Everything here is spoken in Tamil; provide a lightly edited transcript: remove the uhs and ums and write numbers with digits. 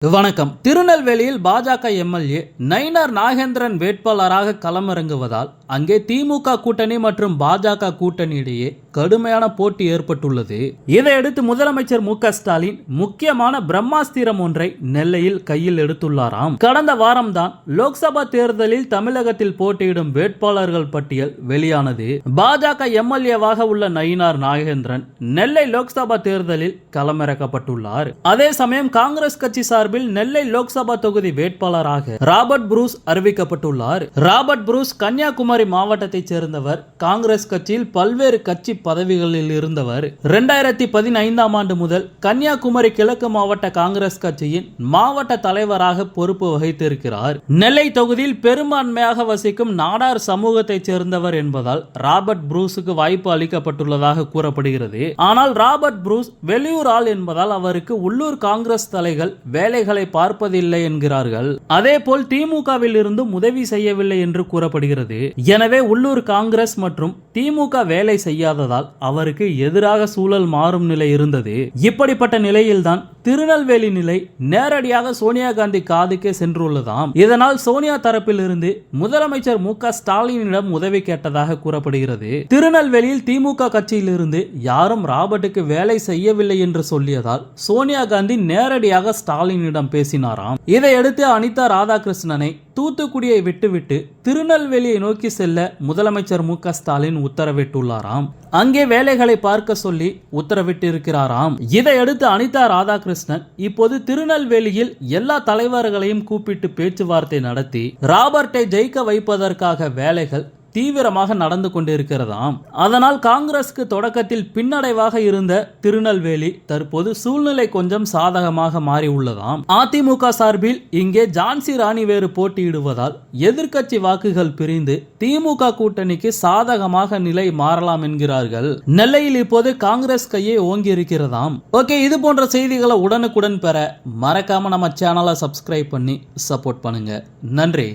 வணக்கம். திருநெல்வேலியில் பாஜக எம்எல்ஏ நயினார் நாகேந்திரன் வேட்பாளராக களமிறங்குவதால் அங்கே திமுக கூட்டணி மற்றும் பாஜக கூட்டணி இடையே கடுமையான போட்டி ஏற்பட்டுள்ளது. இதையடுத்து முதலமைச்சர் மு.க.ஸ்டாலின் முக்கியமான பிரம்மாஸ்திரம் ஒன்றை நெல்லையில் கையில் எடுத்துள்ளாராம். கடந்த வாரம்தான் லோக்சபா தேர்தலில் தமிழகத்தில் போட்டியிடும் வேட்பாளர்கள் பட்டியல் வெளியானது. பாஜக எம்எல்ஏவாக உள்ள நயினார் நாகேந்திரன் நெல்லை லோக்சபா தேர்தலில் களமிறக்கப்பட்டுள்ளார். அதே சமயம் காங்கிரஸ் கட்சி சார்பில் நெல்லை லோக்சபா தொகுதி வேட்பாளராக ராபர்ட் புரூஸ் அறிவிக்கப்பட்டுள்ளார். ராபர்ட் புரூஸ் கன்னியாகுமரி மாவட்டத்தைச் சேர்ந்தவர். காங்கிரஸ் கட்சியில் பல்வேறு கட்சி பதவிகளில் இருந்தவர். 2015ஆம் ஆண்டு முதல் கன்னியாகுமரி கிழக்கு மாவட்ட காங்கிரஸ் கட்சியின் மாவட்ட தலைவராக பொறுப்பு வகித்திருக்கிறார். நெல்லை தொகுதியில் பெரும்பான்மையாக வசிக்கும் நாடார் சமூகத்தைச் சேர்ந்தவர் என்பதால் ராபர்ட் புரூஸுக்கு வாய்ப்பு அளிக்கப்பட்டுள்ளதாக கூறப்படுகிறது. ஆனால் ராபர்ட் புரூஸ் வெளியூர் ஆள் என்பதால் அவருக்கு உள்ளூர் காங்கிரஸ் தலைகள் வேலைகளை பார்ப்பதில்லை என்கிறார்கள். அதேபோல் திமுகவில் இருந்தும் உதவி செய்யவில்லை என்று கூறப்படுகிறது. எனவே உள்ளூர் காங்கிரஸ் மற்றும் திமுக வேலை செய்யாததால் அவருக்கு எதிராக சூழல் மாறும் நிலை இருந்தது. இப்படிப்பட்ட நிலையில்தான் திருநெல்வேலி நிலை நேரடியாக சோனியா காந்தி காதுக்கே சென்றுள்ளதாம். இதனால் சோனியா தரப்பில் இருந்து முதலமைச்சர் மு.க.ஸ்டாலினிடம் உதவி கேட்டதாக கூறப்படுகிறது. திருநெல்வேலியில் திமுக கட்சியிலிருந்து யாரும் ராபர்ட்டுக்கு வேலை செய்யவில்லை என்று சொல்லியதால் சோனியா காந்தி நேரடியாக ஸ்டாலினிடம் பேசினாராம். இதையடுத்து அனிதா ராதாகிருஷ்ணனை தூத்துக்குடியை விட்டுவிட்டு திருநெல்வேலியை நோக்கி செல்ல முதலமைச்சர் மு.க.ஸ்டாலின் உத்தரவிட்டுள்ளாராம். அங்கே வேலைகளை பார்க்க சொல்லி உத்தரவிட்டிருக்கிறாராம். இதையடுத்து அனிதா ராதாகிருஷ்ணன் இப்போது திருநெல்வேலியில் எல்லா தலைவர்களையும் கூப்பிட்டு பேச்சுவார்த்தை நடத்தி ராபர்ட்டை ஜெயிக்க வைப்பதற்காக வேலைகள் தீவிரமாக நடந்து கொண்டிருக்கிறதாம். அதனால் காங்கிரசுக்கு தொடக்கத்தில் பின்னடைவாக இருந்த திருநெல்வேலி தற்போது சூழ்நிலை கொஞ்சம் சாதகமாக மாறி உள்ளதாம். அதிமுக சார்பில் இங்கே ஜான்சி ராணி வேறு போட்டியிடுவதால் எதிர்க்கட்சி வாக்குகள் பிரிந்து திமுக கூட்டணிக்கு சாதகமாக நிலை மாறலாம் என்கிறார்கள். நெல்லையில் இப்போது காங்கிரஸ் கையை ஓங்கி இருக்கிறதாம். ஓகே, இது போன்ற செய்திகளை உடனுக்குடன் பெற மறக்காம நம்ம சேனலை சப்ஸ்கிரைப் பண்ணி சப்போர்ட் பண்ணுங்க. நன்றி.